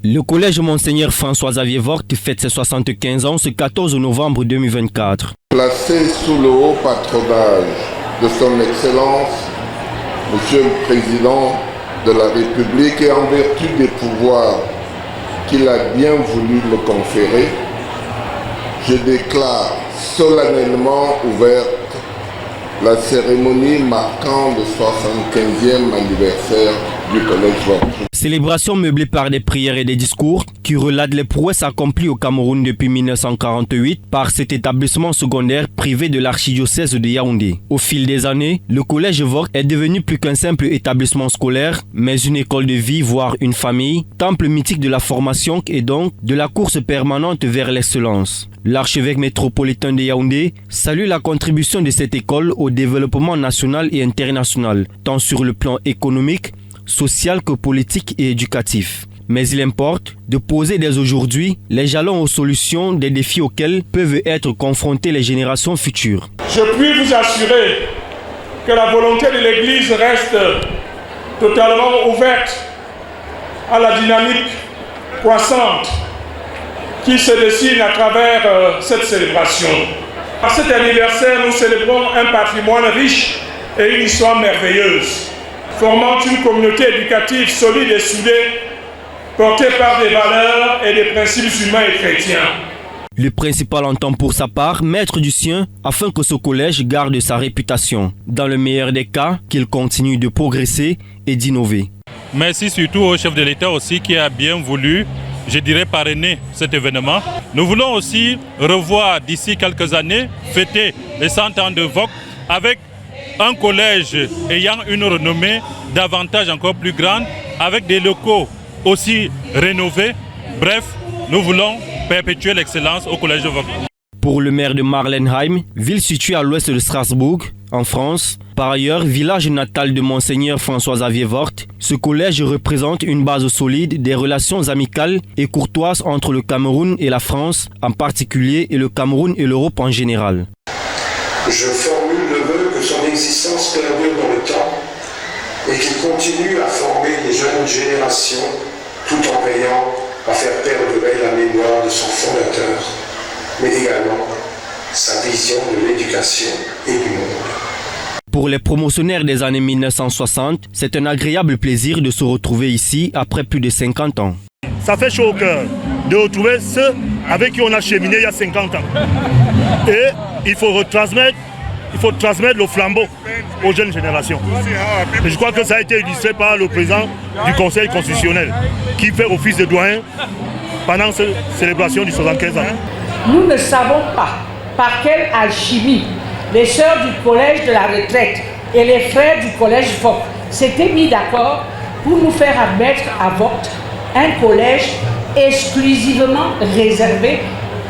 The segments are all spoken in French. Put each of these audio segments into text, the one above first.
Le collège Monseigneur François-Xavier Vogt fête ses 75 ans ce 14 novembre 2024. Placé sous le haut patronage de son Excellence, Monsieur le Président de la République, et en vertu des pouvoirs qu'il a bien voulu me conférer, je déclare solennellement ouverte la cérémonie marquant le 75e anniversaire du Collège Vogt. Célébration meublée par des prières et des discours qui relatent les prouesses accomplies au Cameroun depuis 1948 par cet établissement secondaire privé de l'archidiocèse de Yaoundé. Au fil des années, le Collège Vogt est devenu plus qu'un simple établissement scolaire, mais une école de vie, voire une famille, temple mythique de la formation et donc de la course permanente vers l'excellence. L'archevêque métropolitain de Yaoundé salue la contribution de cette école au développement national et international, tant sur le plan économique, social que politique et éducatif. Mais il importe de poser dès aujourd'hui les jalons aux solutions des défis auxquels peuvent être confrontées les générations futures. Je puis vous assurer que la volonté de l'Église reste totalement ouverte à la dynamique croissante qui se dessine à travers cette célébration. À cet anniversaire, nous célébrons un patrimoine riche et une histoire merveilleuse, formant une communauté éducative solide et soudée, portée par des valeurs et des principes humains et chrétiens. Le principal entend pour sa part mettre du sien afin que ce collège garde sa réputation. Dans le meilleur des cas, qu'il continue de progresser et d'innover. Merci surtout au chef de l'État aussi qui a bien voulu, je dirais, parrainer cet événement. Nous voulons aussi revoir d'ici quelques années, fêter les 100 ans de Vogt avec un collège ayant une renommée davantage encore plus grande, avec des locaux aussi rénovés. Bref, nous voulons perpétuer l'excellence au collège de Vogt. Pour le maire de Marlenheim, ville située à l'ouest de Strasbourg, en France, par ailleurs village natal de Monseigneur François-Xavier Vogt, ce collège représente une base solide des relations amicales et courtoises entre le Cameroun et la France en particulier et le Cameroun et l'Europe en général. Je formule le vœu que son existence perdure dans le temps et qu'il continue à former les jeunes générations tout en veillant à faire perdurer la mémoire de son fondateur, mais également sa vision de l'éducation et du monde. Pour les promotionnaires des années 1960, c'est un agréable plaisir de se retrouver ici après plus de 50 ans. Ça fait chaud au cœur de retrouver ceux avec qui on a cheminé il y a 50 ans. Et il faut transmettre le flambeau aux jeunes générations. Et je crois que ça a été illustré par le président du Conseil constitutionnel qui fait office de doyen pendant cette célébration du 75 ans. Nous ne savons pas par quelle alchimie les sœurs du collège de la retraite et les frères du collège Vogt s'étaient mis d'accord pour nous faire admettre à Vogt un collège exclusivement réservé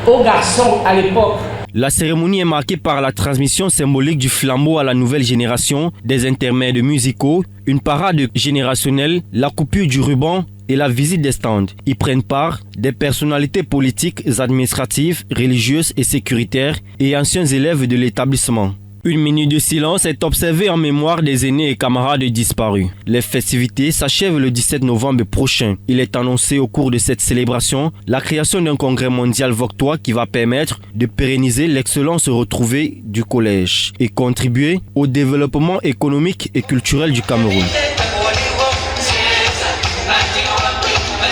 aux garçons à l'époque. La cérémonie est marquée par la transmission symbolique du flambeau à la nouvelle génération, des intermèdes musicaux, une parade générationnelle, la coupure du ruban et la visite des stands. Y prennent part des personnalités politiques, administratives, religieuses et sécuritaires et anciens élèves de l'établissement. Une minute de silence est observée en mémoire des aînés et camarades disparus. Les festivités s'achèvent le 17 novembre prochain. Il est annoncé au cours de cette célébration la création d'un congrès mondial vogtois qui va permettre de pérenniser l'excellence retrouvée du collège et contribuer au développement économique et culturel du Cameroun.